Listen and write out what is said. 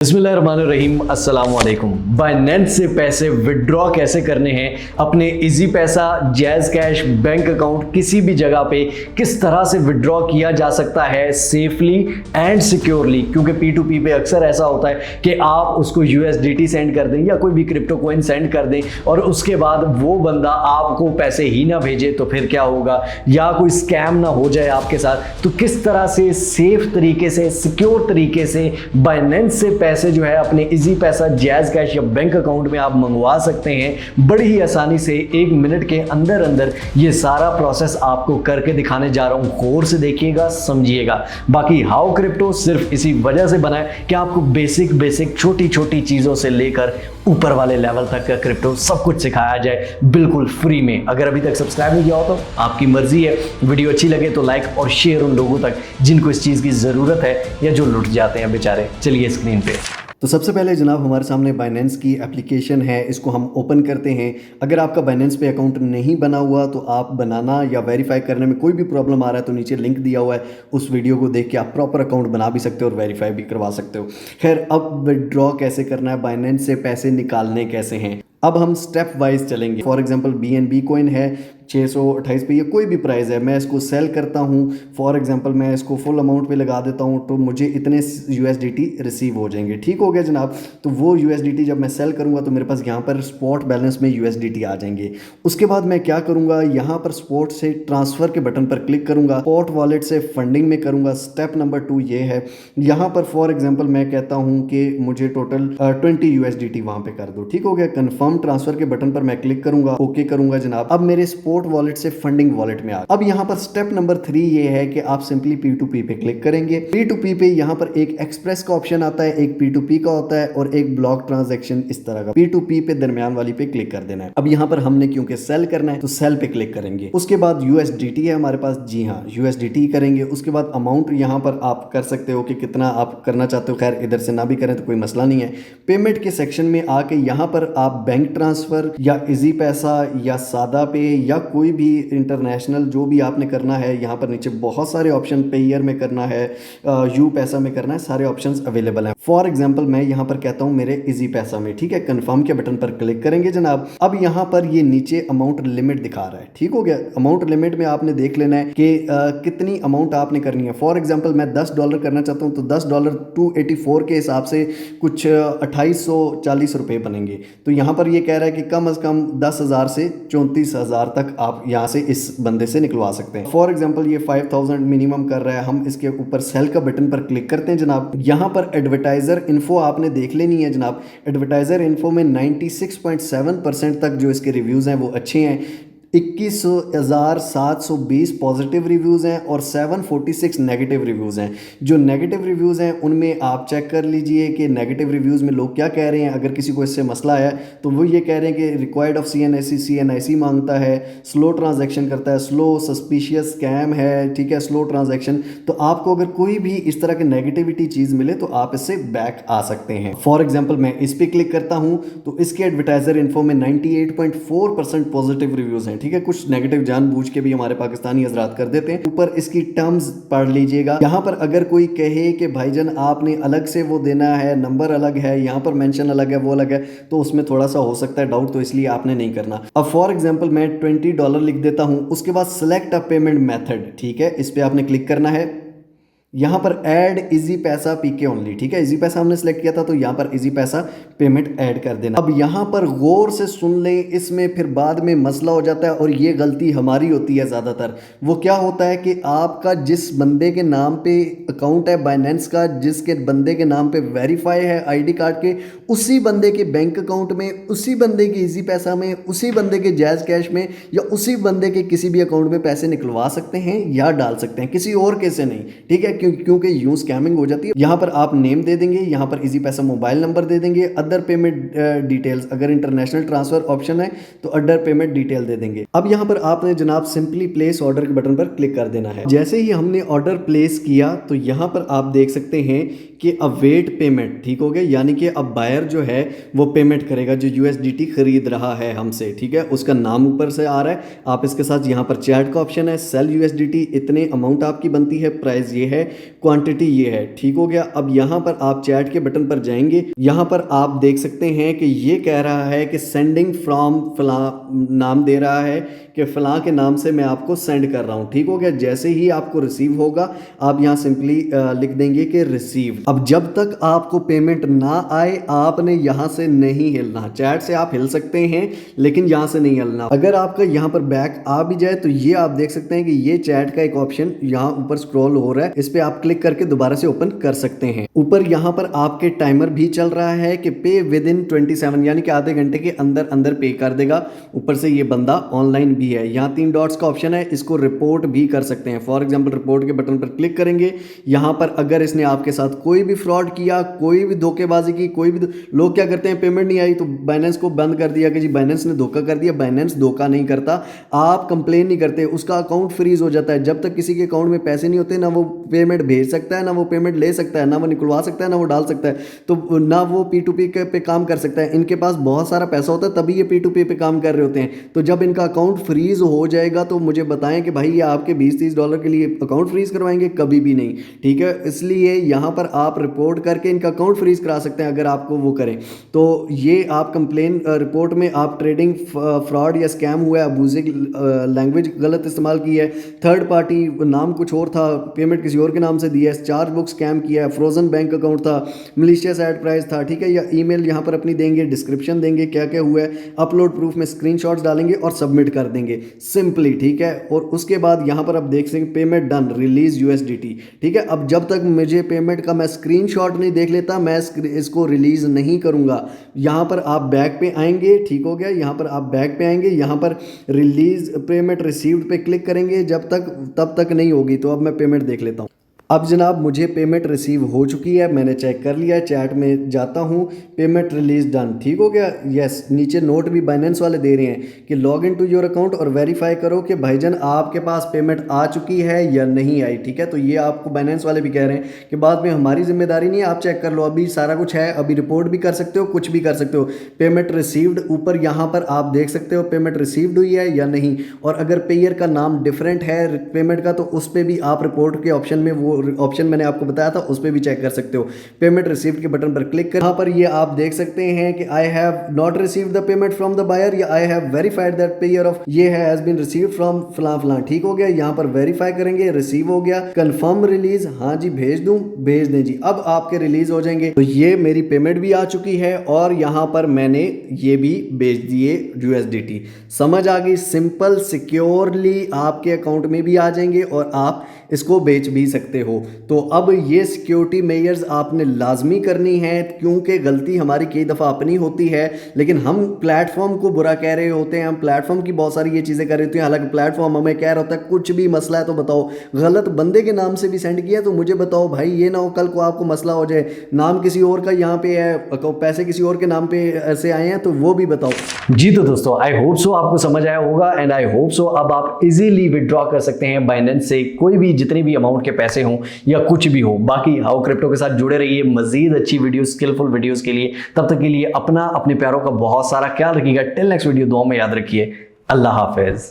बिस्मिल्लाहिर्रहमानिर्रहीम, अस्सलाम वालेकुम। बाइनेंस से पैसे विड्रॉ कैसे करने हैं, अपने इजी पैसा, जैज़ कैश, बैंक अकाउंट किसी भी जगह पे किस तरह से विड्रॉ किया जा सकता है सेफली एंड सिक्योरली। क्योंकि P2P पे अक्सर ऐसा होता है कि आप उसको USDT सेंड कर दें या कोई भी क्रिप्टो कोइन सेंड कर दें और उसके बाद वो बंदा आपको पैसे ही ना भेजे तो फिर क्या होगा, या कोई स्कैम ना हो जाए आपके साथ। तो किस तरह से सेफ तरीके से, सिक्योर तरीके से बाइनेंस से पैसे जो है अपने इजी पैसा, जैज़ कैश या बैंक अकाउंट में आप मंगवा सकते हैं बड़ी ही आसानी से। 1 मिनट के अंदर अंदर ये सारा प्रोसेस आपको करके दिखाने जा रहा हूं। गौर से देखिएगा, समझिएगा। बाकी हाउ क्रिप्टो सिर्फ इसी वजह से बना है कि आपको बेसिक छोटी छोटी चीजों से लेकर ऊपर वाले लेवल तक का क्रिप्टो सब कुछ सिखाया जाए बिल्कुल फ्री में। अगर अभी तक सब्सक्राइब नहीं किया हो तो आपकी मर्जी है। वीडियो अच्छी लगे तो लाइक और शेयर उन लोगों तक जिनको इस चीज़ की ज़रूरत है या जो लुट जाते हैं बेचारे। चलिए स्क्रीन पे। तो सबसे पहले जनाब हमारे सामने बाइनेंस की एप्लीकेशन है, इसको हम ओपन करते हैं। अगर आपका बाइनेंस पे अकाउंट नहीं बना हुआ तो आप बनाना या वेरीफाई करने में कोई भी प्रॉब्लम आ रहा है तो नीचे लिंक दिया हुआ है, उस वीडियो को देख के आप प्रॉपर अकाउंट बना भी सकते हो और वेरीफाई भी करवा सकते हो। खैर, अब विड्रॉ कैसे करना है, बाइनेंस से पैसे निकालने कैसे हैं, अब हम स्टेप वाइज चलेंगे। फॉर एग्जांपल BNB कॉइन है 628 पे, ये कोई भी प्राइस है, मैं इसको सेल करता हूँ। फॉर एग्जांपल मैं इसको फुल अमाउंट पे लगा देता हूँ तो मुझे इतने USDT रिसीव हो जाएंगे। ठीक हो गया जनाब। तो वो USDT जब मैं सेल करूँगा तो मेरे पास यहाँ पर स्पॉट बैलेंस में USDT आ जाएंगे। उसके बाद मैं क्या करूँगा, यहाँ पर स्पॉट से ट्रांसफ़र के बटन पर क्लिक करूँगा, स्पॉट वॉलेट से फंडिंग में करूँगा। स्टेप नंबर 2 ये है, यहाँ पर फॉर एग्जाम्पल मैं कहता हूँ कि मुझे टोटल 20 USDT वहाँ पे कर दो। ठीक हो गया। कन्फर्म ट्रांसफर के बटन पर मैं क्लिक करूँगा, ओके करूँगा जनाब। अब मेरे स्पॉट वॉलेट से फंडिंग वॉलेट में आ। अब यहाँ पर स्टेप नंबर 3 ये है कि आप सिंपली P2P पे क्लिक करेंगे। P2P पे यहाँ पर एक एक्सप्रेस का ऑप्शन आता है, एक P2P का होता है और एक ब्लॉक ट्रांजैक्शन इस तरह का। P2P पे दरमियान वाली पे क्लिक कर देना है। अब यहाँ पर हमने क्योंकि सेल करना है तो सेल पे क्लिक करेंगे। उसके बाद USDT है हमारे पास, जी हाँ USDT करेंगे। उसके बाद अमाउंट यहाँ पर आप कर सकते हो कि कितना आप करना चाहते हो। खैर इधर से ना भी करें तो कोई मसला नहीं है। पेमेंट के सेक्शन में आके यहाँ पर आप बैंक ट्रांसफर या इजी पैसा या सादा पे या कोई भी इंटरनेशनल जो भी आपने करना है, यहाँ पर नीचे बहुत सारे ऑप्शन, पेयर में करना है, यू पैसा में करना है, सारे ऑप्शंस अवेलेबल हैं। फॉर एग्जांपल मैं यहाँ पर कहता हूँ मेरे इजी पैसा में। ठीक है, कंफर्म के बटन पर क्लिक करेंगे जनाब। अब यहाँ पर ये नीचे अमाउंट लिमिट दिखा रहा है। ठीक हो गया। अमाउंट लिमिट में आपने देख लेना है कि कितनी अमाउंट आपने करनी है। फॉर एग्जाम्पल मैं $10 करना चाहता हूँ तो $10 284 के हिसाब से कुछ 2840 रुपये बनेंगे। तो यहाँ पर ये कह रहा है कि कम अज़ कम 10,000 से 34,000 तक आप यहाँ से इस बंदे से निकलवा सकते हैं। फॉर एग्जांपल ये 5,000 मिनिमम कर रहा है। हम इसके ऊपर सेल का बटन पर क्लिक करते हैं जनाब। यहाँ पर एडवर्टाइजर इन्फो आपने देख लेनी है जनाब। एडवर्टाइजर इन्फो में 96.7% तक जो इसके रिव्यूज़ हैं वो अच्छे हैं। 21,720 पॉजिटिव रिव्यूज़ हैं और 746 नेगेटिव रिव्यूज़ हैं। जो नेगेटिव रिव्यूज़ हैं उनमें आप चेक कर लीजिए कि नेगेटिव रिव्यूज़ में लोग क्या कह रहे हैं। अगर किसी को इससे मसला है तो वो ये कह रहे हैं कि रिक्वायर्ड ऑफ CNIC मांगता है, स्लो ट्रांजैक्शन करता है, स्लो, सस्पिशियस, स्कैम है। ठीक है, स्लो ट्रांजैक्शन। तो आपको अगर कोई भी इस तरह की नेगेटिविटी चीज़ मिले तो आप इससे बैक आ सकते हैं। फॉर एग्जाम्पल मैं इस पर क्लिक करता हूँ तो इसके एडवर्टाइजर इन्फो में 98.4% पॉजिटिव रिव्यूज़ हैं। ठीक है, कुछ नेगेटिव जानबूझ के भी हमारे पाकिस्तानी हजरात कर देते हैं। ऊपर इसकी टर्म्स पढ़ लीजिएगा। यहाँ पर अगर कोई कहे कि भाईजान आपने अलग से वो देना है, नंबर अलग है, यहाँ पर मेंशन अलग है, वो अलग है, तो उसमें थोड़ा सा हो सकता है डाउट, तो इसलिए आपने नहीं करना। अब फॉर एग्जांपल मैं $20 लिख देता हूँ। उसके बाद सेलेक्ट अ पेमेंट मेथड, ठीक है, इस पर आपने क्लिक करना है। यहाँ पर ऐड इजी पैसा PK ओनली। ठीक है, इजी पैसा हमने सेलेक्ट किया था तो यहाँ पर इजी पैसा पेमेंट ऐड कर देना। अब यहाँ पर गौर से सुन लें, इसमें फिर बाद में मसला हो जाता है और ये गलती हमारी होती है ज़्यादातर। वो क्या होता है कि आपका जिस बंदे के नाम पे अकाउंट है बाइनेंस का, जिसके बंदे के नाम पे वेरीफाई है ID कार्ड के, उसी बंदे के बैंक अकाउंट में, उसी बंदे के इजी पैसा में, उसी बंदे के जैज़ कैश में या उसी बंदे के किसी भी अकाउंट में पैसे निकलवा सकते हैं या डाल सकते हैं, किसी और के से नहीं। ठीक है, क्योंकि यूं स्कैमिंग हो जाती है। यहाँ पर आप नेम दे देंगे, यहाँ पर इजी पैसा मोबाइल नंबर दे देंगे, अदर पेमेंट डिटेल्स, अगर इंटरनेशनल ट्रांसफर ऑप्शन है तो अदर पेमेंट डिटेल दे देंगे। अब यहाँ पर आपने जनाब सिंपली प्लेस ऑर्डर के बटन पर क्लिक कर देना है। जैसे ही हमने ऑर्डर प्लेस किया तो यहाँ पर आप देख सकते हैं कि अवेट पेमेंट, ठीक हो गया, यानी कि अब बायर जो है वो पेमेंट करेगा जो यूएसडीटी खरीद रहा है हमसे, ठीक है। उसका नाम ऊपर से आ रहा है, आप इसके साथ यहाँ पर चैट का ऑप्शन है, सेल यूएसडीटी, इतने अमाउंट आपकी बनती है, प्राइस ये है, क्वांटिटी ये है, ठीक हो गया। अब यहाँ पर आप चैट के बटन पर जाएंगे, यहाँ पर आप देख सकते हैं कि ये कह रहा है कि सेंडिंग फ्रॉम फला, नाम दे रहा है कि फलां के नाम से मैं आपको सेंड कर रहा हूँ, ठीक हो गया। जैसे ही आपको रिसीव होगा आप यहाँ सिंपली लिख देंगे कि रिसीव। अब जब तक आपको पेमेंट ना आए आपने यहाँ से नहीं हिलना, चैट से आप हिल सकते हैं लेकिन यहाँ से नहीं हिलना। अगर आपका यहाँ पर बैक आ भी जाए तो ये आप देख सकते हैं कि ये चैट का एक ऑप्शन यहाँ ऊपर स्क्रॉल हो रहा है, इस पर आप क्लिक करके दोबारा से ओपन कर सकते हैं। ऊपर यहाँ पर आपके टाइमर भी चल रहा है कि पे विद इन 27, यानी कि आधे घंटे के अंदर अंदर पे कर देगा। ऊपर से ये बंदा ऑनलाइन भी है। यहाँ 3 डॉट्स का ऑप्शन है, इसको रिपोर्ट भी कर सकते हैं। फॉर एग्जांपल रिपोर्ट के बटन पर क्लिक करेंगे, यहाँ पर अगर इसने आपके साथ कोई भी फ्रॉड किया, कोई भी धोखेबाजी की, कोई भी लोग क्या करते हैं, पेमेंट नहीं आई तो बाइनेंस को बंद कर दिया कि जी बाइनेंस ने धोखा कर दिया। बाइनेंस धोखा नहीं करता, आप कंप्लेन नहीं करते, उसका अकाउंट फ्रीज हो जाता है। जब तक किसी के अकाउंट में पैसे नहीं होते ना वो पेमेंट भेज सकता है, ना वो पेमेंट ले सकता है, ना वो निकलवा सकता है, ना वो डाल सकता है, तो ना वो P2P पे काम कर सकता है। इनके पास बहुत सारा पैसा होता है तभी ये P2P पे काम कर रहे होते हैं। तो जब इनका अकाउंट फ्रीज हो जाएगा तो मुझे बताएं कि भाई ये आपके 20-30 डॉलर के लिए अकाउंट फ्रीज करवाएंगे, कभी भी नहीं, ठीक है। इसलिए यहाँ पर आप रिपोर्ट करके इनका अकाउंट फ्रीज करा सकते हैं अगर आपको वो करें तो। ये आप कंप्लेन रिपोर्ट में आप ट्रेडिंग फ्रॉड या स्कैम हुआ है, अबूजिंग लैंग्वेज गलत इस्तेमाल की है, थर्ड पार्टी नाम कुछ और था, पेमेंट किसी और के नाम से दिया है, चार्ज बुक स्कैम किया है, फ्रोजन बैंक अकाउंट था, मलिशियस एड प्राइस था, ठीक है। या ईमेल यहाँ पर अपनी देंगे, डिस्क्रिप्शन देंगे क्या क्या हुआ है, अपलोड प्रूफ में स्क्रीनशॉट्स डालेंगे और सबमिट कर देंगे सिंपली, ठीक है। और उसके बाद यहाँ पर आप देख सकते हैं पेमेंट डन, रिलीज यूएसडीटी, ठीक है। अब जब तक मुझे पेमेंट का मैं स्क्रीनशॉट नहीं देख लेता मैं इसको रिलीज नहीं करूँगा। यहाँ पर आप बैक पे आएंगे, ठीक हो गया, यहाँ पर आप बैक पे आएंगे, यहाँ पर रिलीज पेमेंट रिसीव्ड पे क्लिक करेंगे, जब तक तब तक नहीं होगी। तो अब मैं पेमेंट देख लेता हूँ। अब जनाब मुझे पेमेंट रिसीव हो चुकी है, मैंने चेक कर लिया है, चैट में जाता हूँ, पेमेंट रिलीज डन, ठीक हो गया। यस, नीचे नोट भी बाइनेंस वाले दे रहे हैं कि log in to your account और वेरीफाई करो कि भाईजान आपके पास पेमेंट आ चुकी है या नहीं आई, ठीक है। तो ये आपको बाइनेंस वाले भी कह रहे हैं कि बाद में हमारी जिम्मेदारी नहीं है, आप चेक कर लो, अभी सारा कुछ है, अभी रिपोर्ट भी कर सकते हो, कुछ भी कर सकते हो। पेमेंट रिसीव्ड ऊपर यहाँ पर आप देख सकते हो पेमेंट रिसीव्ड हुई है या नहीं, और अगर पेयर का नाम डिफरेंट है पेमेंट का तो उस पर भी आप रिपोर्ट के ऑप्शन में, वो ऑप्शन मैंने आपको बताया था, उस पर भी चेक कर सकते हो। पेमेंट रिसीव्ड के बटन पर क्लिक कर, यहाँ पर ये आप देख सकते हैं कि I have not received the payment from the buyer या I have verified that payer of ये हैज बीन रिसीव्ड फ्रॉम फलां फलां, ठीक हो गया। यहाँ पर वेरीफाई करेंगे, रिसीव हो गया, कंफर्म रिलीज, हाँ जी भेज दूं, भेज दें जी, अब आपके रिलीज हो जाएंगे। तो ये मेरी पेमेंट भी आ चुकी है और यहाँ पर मैंने ये भी भेज दिए यूएसडीटी। समझ आ गई, सिंपल सिक्योरली आपके अकाउंट में भी आ जाएंगे और आप इसको बेच भी सकते हो। तो अब ये सिक्योरिटी मेजर्स आपने लाजमी करनी है, क्योंकि गलती हमारी कई दफ़ा अपनी होती है, लेकिन हम प्लेटफॉर्म को बुरा कह रहे होते हैं, हम प्लेटफॉर्म की बहुत सारी ये चीज़ें कर रहे होते हैं, हालांकि प्लेटफॉर्म हमें कह रहा होता है कुछ भी मसला है तो बताओ, गलत बंदे के नाम से भी सेंड किया तो मुझे बताओ भाई, ये ना हो कल को आपको मसला हो जाए, नाम किसी और का यहाँ पे है, पैसे किसी और के नाम पे ऐसे आए हैं तो वो भी बताओ। जी तो दोस्तों आई होप सो आपको समझ आया होगा एंड आई होप सो अब आप इजीली विड्रॉ कर सकते हैं बाइनेंस से कोई भी, जितने भी अमाउंट के पैसे हों या कुछ भी हो। बाकी हाउ क्रिप्टो के साथ जुड़े रहिए मजीद अच्छी वीडियो, स्किलफुल वीडियोस के लिए। तब तक के लिए अपना, अपने प्यारों का बहुत सारा ख्याल रखिएगा। टिल नेक्स्ट वीडियो, दुआ में याद रखिए। अल्लाह हाफिज।